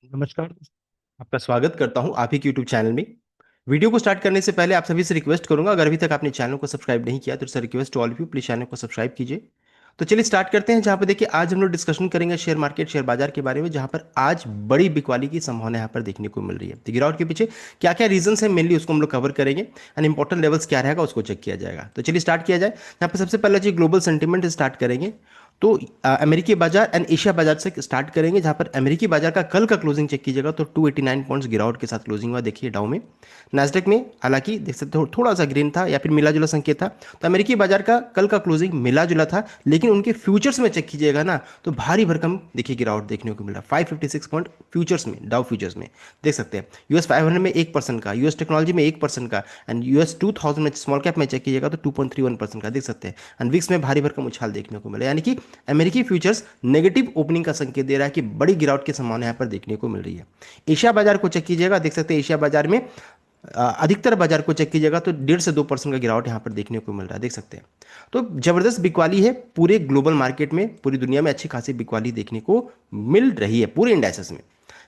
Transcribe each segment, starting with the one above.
नमस्कार। आपका स्वागत करता हूं आप ही के यूट्यूब चैनल में। वीडियो को स्टार्ट करने से पहले आप सभी से रिक्वेस्ट करूंगा, अगर अभी तक आपने चैनल को सब्सक्राइब नहीं किया तो sir request to all of you, please channel को सब्सक्राइब कीजिए। तो चलिए स्टार्ट करते हैं। जहां पर देखिए आज हम लोग डिस्कशन करेंगे शेयर मार्केट, शेयर बाजार के बारे में, जहां पर आज बड़ी बिकवाली की संभावना यहाँ पर देखने को मिल रही है। तो गिरावट के पीछे क्या क्या रीजन है मेनली उसको हम लोग कवर करेंगे एंड इंपॉर्टेंट लेवल्स क्या रहेगा उसको चेक किया जाएगा। तो चलिए स्टार्ट किया जाए। यहाँ पर सबसे पहले जो ग्लोबल सेंटीमेंट स्टार्ट करेंगे तो अमेरिकी बाजार एंड एशिया बाजार से स्टार्ट करेंगे, जहां पर अमेरिकी बाजार का कल का क्लोजिंग चेक कीजिएगा तो 289 पॉइंट्स गिरावट के साथ क्लोजिंग हुआ। देखिए डाउ में, नैस्डैक में हालांकि देख सकते हो थोड़ा सा ग्रीन था या फिर मिला जुला संकेत था। तो अमेरिकी बाजार का कल का क्लोजिंग मिला जुला था, लेकिन उनके फ्यूचर्स में चेक कीजिएगा ना तो भारी भरकम देखिए गिरावट देखने को मिल रहा है। 556 पॉइंट फ्यूचर्स में, डाउ फ्यूचर्स में देख सकते हैं। यूएस 500 में 1% का, यूएस टेक्नोलॉजी में 1% का एंड यूएस 2000 में स्मॉल कैप में चेक कीजिएगा तो 2.31% का देख सकते हैं। एंड विक्स में भारी भरकम उछाल देखने को मिला, यानी कि अमेरिकी फ्यूचर्स नेगेटिव ओपनिंग का संकेत दे रहा है कि बड़ी गिरावट की संभावना यहाँ पर देखने को मिल रही है। एशिया बाजार को चेक कीजिएगा, देख सकते हैं एशिया बाजार में अधिकतर बाजार को चेक कीजिएगा तो 1.5 से 2% का गिरावट यहाँ पर देखने को मिल रहा है, देख सकते हैं। तो जबरदस्त बिकवाली है पूरे ग्लोबल मार्केट में, पूरी दुनिया में अच्छी खासी बिकवाली देखने को मिल रही है पूरे इंडाइसेस में।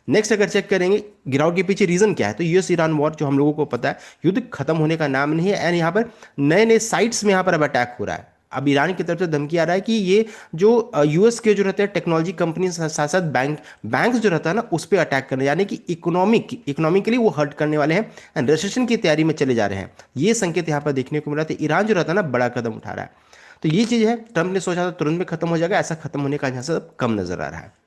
नेक्स्ट अगर चेक करेंगे गिरावट के पीछे रीजन क्या है, तो यूएस ईरान वॉर जो हम लोगों को पता है, युद्ध खत्म होने का नाम नहीं है एंड यहाँ पर नए नए साइट्स में यहाँ पर अब अटैक हो रहा है। अब ईरान की तरफ से धमकी आ रहा है कि ये जो यूएस के जो रहते हैं टेक्नोलॉजी कंपनी साथ साथ बैंक्स जो रहता है ना उस पर अटैक करने, यानी कि इकोनॉमिकली वो हर्ट करने वाले हैं एंड रिसेशन की तैयारी में चले जा रहे हैं। ये संकेत यहाँ पर देखने को मिला। तो ईरान जो रहता है ना बड़ा कदम उठा रहा है। तो ये चीज है, ट्रंप ने सोचा था तुरंत में खत्म हो जाएगा, ऐसा खत्म होने का यहाँ से अब कम नजर आ रहा है।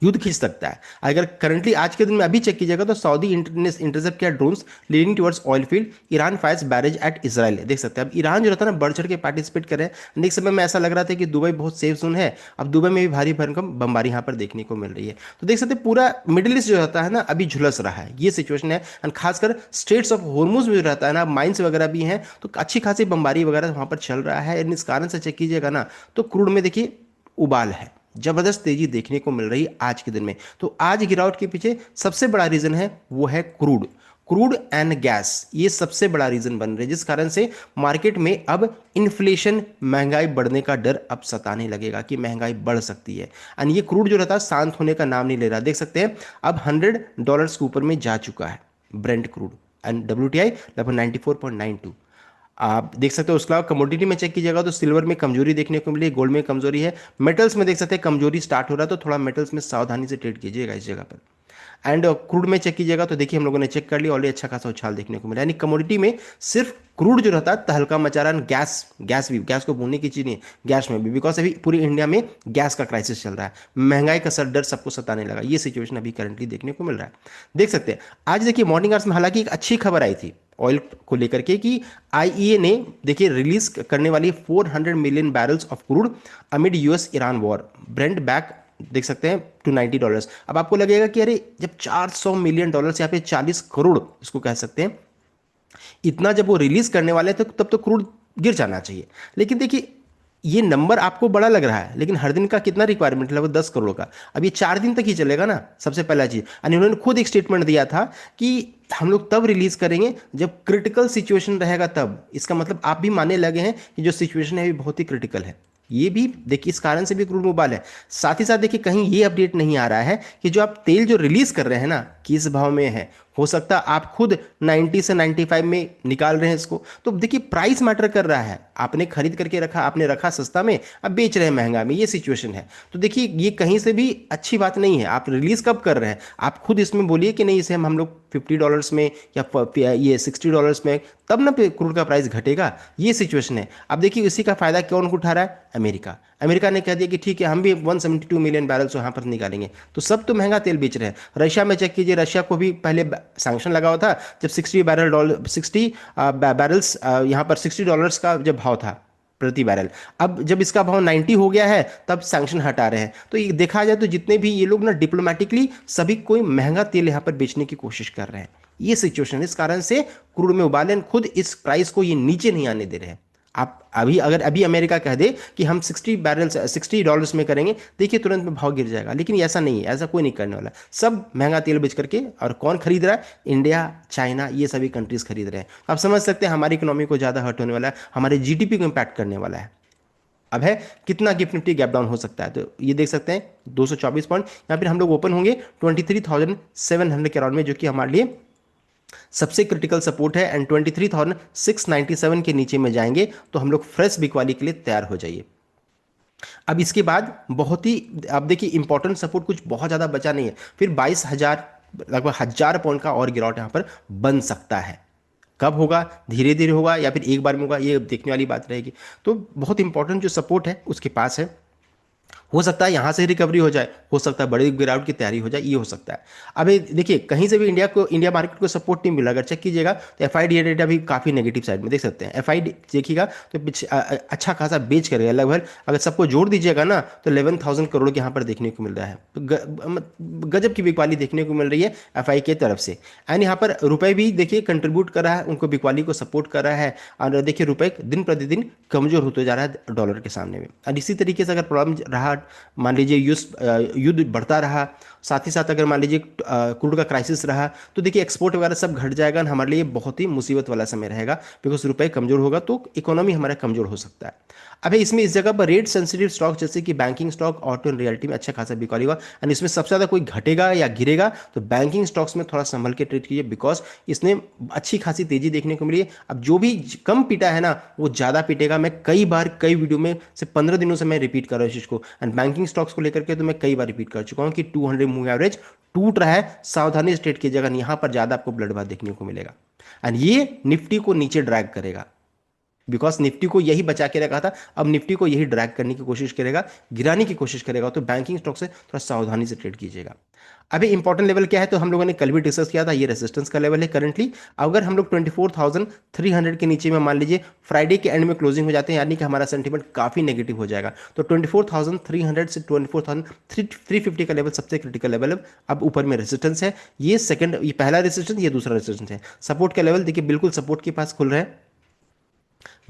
युद्ध खींच सकता है। अगर करंटली आज के दिन में अभी चेक कीजिएगा तो सऊदी इंटरसेप्ट किया drones leading towards oil field, Iran fires barrage at Israel, देख सकते हैं। अब ईरान जो रहता है ना बढ़ चढ़ के पार्टिसिपेट कर रहे हैं। नेक्स्ट समय में ऐसा लग रहा था कि दुबई बहुत सेफ जोन है, अब दुबई में भी भारी भरकम बमबारी यहाँ पर देखने को मिल रही है। तो देख सकते हैं पूरा मिडिल ईस्ट जो रहता है ना अभी झुलस रहा है, ये सिचुएशन है। एंड खासकर स्टेट्स ऑफ हॉर्मुज में जो रहता है ना, माइंस वगैरह भी हैं, तो अच्छी खासी बमबारी वगैरह वहाँ पर चल रहा है। इस कारण से चेक कीजिएगा ना तो क्रूड में देखिए उबाल है, जबरदस्त तेजी देखने को मिल रही है आज के दिन में। तो आज गिरावट के पीछे सबसे बड़ा रीजन है वो है क्रूड, क्रूड एंड गैस, ये सबसे बड़ा रीजन बन रहे हैं, जिस कारण से मार्केट में अब इन्फ्लेशन, महंगाई बढ़ने का डर अब सताने लगेगा कि महंगाई बढ़ सकती है। एंड ये क्रूड जो रहता है शांत होने का नाम नहीं ले रहा, देख सकते हैं अब $100 के ऊपर में जा चुका है ब्रेंट क्रूड एंड WTI लगभग 94.92। आप देख सकते हो। उसके अलावा कमोडिटी में चेक कीजिएगा तो सिल्वर में कमजोरी देखने को मिली, गोल्ड में कमजोरी है, मेटल्स में देख सकते हैं कमजोरी स्टार्ट हो रहा है, तो थोड़ा मेटल्स में सावधानी से ट्रेड कीजिएगा इस जगह पर। एंड क्रूड में चेक कीजिएगा तो देखिए हम लोगों ने चेक कर लिया ऑलरेडी, अच्छा खासा उछाल देखने को मिला। यानी कमोडिटी में सिर्फ क्रूड जो रहता है तहलका मचा रहा है। गैस को भूलने की चीज नहीं है, गैस में भी, बिकॉज अभी पूरी इंडिया में गैस का क्राइसिस चल रहा है, महंगाई का सर डर सबको सताने लगा, ये सिचुएशन अभी करंटली देखने को मिल रहा है। देख सकते हैं आज देखिए मॉर्निंग आवर्स में हालांकि एक अच्छी खबर आई थी ऑयल को लेकर के कि आईईए ने देखिए रिलीज करने वाली 400 million barrels of crude amid US Iran war, Brent back देख सकते हैं टू $90। अब आपको लगेगा कि अरे जब $400 मिलियन यहाँ पे 40 करोड़ इसको कह सकते हैं, इतना जब वो रिलीज करने वाले थे तब तो क्रूड गिर जाना चाहिए। लेकिन देखिए ये नंबर आपको बड़ा लग रहा है, लेकिन हर दिन का कितना रिक्वायरमेंट है, लगभग 10 करोड़ का। अब ये 4 दिन तक ही चलेगा ना, सबसे पहला चीज। और उन्होंने खुद एक स्टेटमेंट दिया था कि हम लोग तब रिलीज करेंगे जब क्रिटिकल सिचुएशन रहेगा तब। इसका मतलब आप भी मानने लगे हैं कि जो सिचुएशन है अभी बहुत ही क्रिटिकल है। ये भी देखिए इस कारण से भी क्रूड मोबाइल है। साथ ही साथ देखिए कहीं ये अपडेट नहीं आ रहा है कि जो आप तेल जो रिलीज कर रहे हैं ना किस भाव में है, हो सकता है आप खुद 90 से 95 में निकाल रहे हैं इसको। तो देखिए प्राइस मैटर कर रहा है, आपने खरीद करके रखा, आपने रखा सस्ता में, अब बेच रहे हैं महंगा में, ये सिचुएशन है। तो देखिए ये कहीं से भी अच्छी बात नहीं है। आप रिलीज कब कर रहे हैं, आप खुद इसमें बोलिए कि नहीं इसे हम लोग $50 में या ये $60 में, तब ना क्रूड का प्राइस घटेगा, ये सिचुएशन है। अब देखिए इसी का फायदा कौन उठा रहा है, अमेरिका। अमेरिका ने कह दिया कि ठीक है हम भी 172 मिलियन बैरल्स यहाँ पर निकालेंगे, तो सब तो महंगा तेल बेच रहे हैं। रशिया में चेक कीजिए, रशिया को भी पहले सैंक्शन लगा हुआ था जब 60 बैरल्स यहाँ पर $60 का जब भाव था प्रति बैरल। अब जब इसका भाव 90 हो गया है तब सैंक्शन हटा रहे हैं। तो ये देखा जाए तो जितने भी ये लोग ना डिप्लोमेटिकली सभी कोई महंगा तेल यहाँ पर बेचने की कोशिश कर रहे हैं, ये सिचुएशन है। इस कारण से क्रूड में उबाले खुद इस प्राइस को ये नीचे नहीं आने दे रहे हैं। आप अभी अगर अभी अमेरिका कह दे कि हम 60 डॉलर्स में करेंगे, देखिए तुरंत में भाव गिर जाएगा। लेकिन ऐसा नहीं है, ऐसा कोई नहीं करने वाला। सब महंगा तेल बेच करके, और कौन खरीद रहा है, इंडिया, चाइना, ये सभी कंट्रीज खरीद रहे हैं। आप समझ सकते हैं हमारी इकोनॉमी को ज़्यादा हर्ट होने वाला है, हमारे जीडीपी को इम्पैक्ट करने वाला है। अब है कितना गिफ्ट निफ्टी गैप डाउन हो सकता है, तो ये देख सकते हैं 224 पॉइंट यहाँ पर हम लोग ओपन होंगे 23,700 के अराउंड में, जो कि हमारे लिए सबसे क्रिटिकल सपोर्ट है। एंड 23,697 के नीचे में जाएंगे तो हम लोग फ्रेश बिकवाली के लिए तैयार हो जाइए। अब इसके बाद बहुत ही, आप देखिए इंपॉर्टेंट सपोर्ट कुछ बहुत ज़्यादा बचा नहीं है, फिर 22,000 लगभग 1,000 पॉइंट का और गिरावट यहाँ पर बन सकता है। कब होगा, धीरे धीरे होगा या फिर एक बार में होगा, ये देखने वाली बात रहेगी। तो बहुत इंपॉर्टेंट जो सपोर्ट है उसके पास है, हो सकता है यहाँ से रिकवरी हो जाए, हो सकता है बड़ी गिरावट की तैयारी हो जाए, ये हो सकता है। अब ये देखिए कहीं से भी इंडिया मार्केट को सपोर्ट नहीं मिला, अगर चेक कीजिएगा तो एफ आई डी डेटा भी काफ़ी नेगेटिव साइड में देख सकते हैं। एफ आई डी देखिएगा तो अच्छा खासा बेच करेगा लगभग, अगर सबको जोड़ दीजिएगा ना तो 11,000 करोड़ के यहाँ पर देखने को मिल रहा है। तो गजब की बिकवाली देखने को मिल रही है एफ आई के तरफ से। एंड यहाँ पर रुपए भी देखिए कंट्रीब्यूट कर रहा है, उनको बिकवाली को सपोर्ट कर रहा है। और देखिए रुपए दिन प्रतिदिन कमजोर होते जा रहा है डॉलर के सामने में। और इसी तरीके से अगर प्रॉब्लम रहा, मान लीजिए युद्ध बढ़ता रहा, साथ ही साथ अगर मान लीजिए क्रूड का क्राइसिस रहा, तो देखिए एक्सपोर्ट वगैरह सब घट जाएगा, हमारे लिए बहुत ही मुसीबत वाला समय रहेगा, बिकॉज रुपए कमजोर होगा तो इकोनॉमी हमारा कमजोर हो सकता है। अब इसमें इस जगह पर रेट सेंसिटिव स्टॉक जैसे कि banking stock, auto and realty में अच्छा खासा बिकवाली हुआ। एंड इसमें सबसे ज़्यादा कोई घटेगा या गिरेगा तो बैंकिंग स्टॉक्स में थोड़ा संभल के ट्रेड कीजिए, बिकॉज इसने अच्छी खासी तेजी देखने को मिली है। अब जो भी कम पीटा है ना वो ज़्यादा पीटेगा। मैं कई बार कई वीडियो में से 15 दिनों से मैं रिपीट कर रहा हूँ इस चीज़ को। एंड बैंकिंग स्टॉक्स को लेकर के तो मैं कई बार रिपीट कर चुका हूँ कि 200 मूव एवरेज टूट रहा है, सावधानी से ट्रेड कीजिएगा, यहाँ पर ज़्यादा आपको ब्लड बाथ देखने को मिलेगा। एंड ये निफ्टी को नीचे ड्रैग करेगा, बिकॉज निफ्टी को यही बचा के रखा था, अब निफ्टी को यही ड्रैग करने की कोशिश करेगा, गिराने की कोशिश करेगा। तो बैंकिंग स्टॉक से थोड़ा सावधानी से ट्रेड कीजिएगा। अभी इंपॉर्टेंट लेवल क्या है, तो हम लोगों ने कल भी डिस्कस किया था, ये रेजिस्टेंस का लेवल है करंटली। अगर हम लोग 24,300 के नीचे में मान लीजिए फ्राइडे के एंड में क्लोजिंग हो जाते हैं, यानी कि हमारा सेंटीमेंट काफी नेगेटिव हो जाएगा। तो 24,300 से 24,350 का लेवल सबसे क्रिटिकल लेवल है। अब ऊपर में रेजिस्टेंस है, ये पहला रेजिस्टेंस, ये दूसरा रेजिस्टेंस है। सपोर्ट का लेवल देखिए बिल्कुल सपोर्ट के पास खुल रहा है।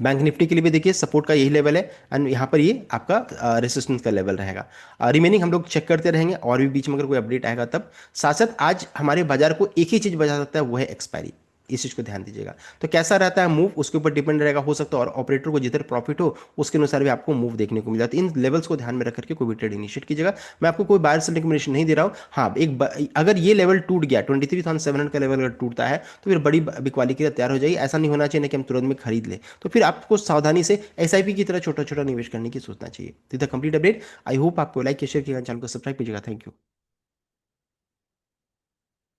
बैंक निफ्टी के लिए भी देखिए सपोर्ट का यही लेवल है, एंड यहाँ पर ये आपका रेसिस्टेंस का लेवल रहेगा। रिमेनिंग हम लोग चेक करते रहेंगे, और भी बीच में अगर कोई अपडेट आएगा तब। साथ साथ आज हमारे बाजार को एक ही चीज़ बचा सकता है, वो है एक्सपायरी। इस चीज़ को ध्यान दीजिएगा। तो कैसा रहता है मूव उसके ऊपर डिपेंड रहेगा, हो सकता है और ऑपरेटर को जितना प्रॉफिट हो उसके अनुसार भी आपको मूव देखने को मिल जाता है। इन लेवल्स को ध्यान में रख करके कोई भी ट्रेड इनिशिएट कीजिएगा। मैं आपको कोई बायर सेल रिकमेंडेशन नहीं दे रहा हूँ। हाँ, अगर ये लेवल टूट गया 23,700 का लेवल अगर टूटता है तो फिर बड़ी बिकवाली के लिए तैयार हो जाइए। ऐसा नहीं होना चाहिए ना कि हम तुरंत में खरीद लें, तो फिर आपको सावधानी से एसआईपी की तरह छोटा छोटा निवेश करने की सोचना चाहिए। तो कंप्लीट अपडेट, आई होप आपको लाइक शेयर किया, चैनल को सब्सक्राइब कीजिएगा। Thank you.